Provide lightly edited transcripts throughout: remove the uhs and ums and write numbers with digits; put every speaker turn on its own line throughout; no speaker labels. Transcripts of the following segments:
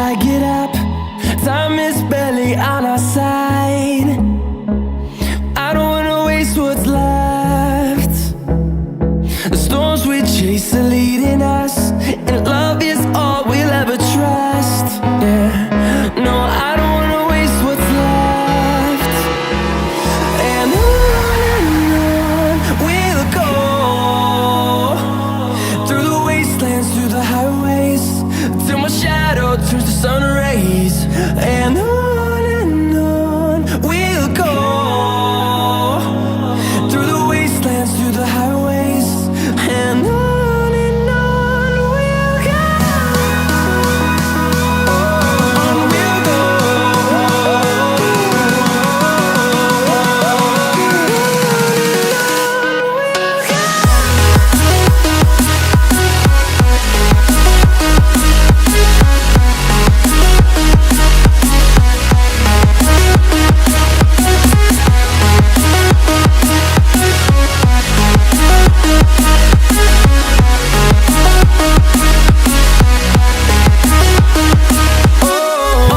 I get up, time is barely on our side. I don't wanna waste what's left. The storms we chase are leading us, and love is all we'll ever trust. Yeah, no, I don't wanna waste what's left. And on we'll go, through the wastelands, through the highways, till my shadow turns to sun rays. And on we'll go, through the wastelands, through the highways, and on we'll go.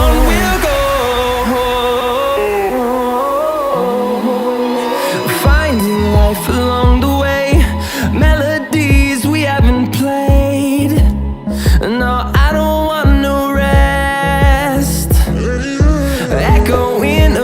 On we'll go. Finding life along the way, melodies we haven't played. No, I don't want no rest. Echoing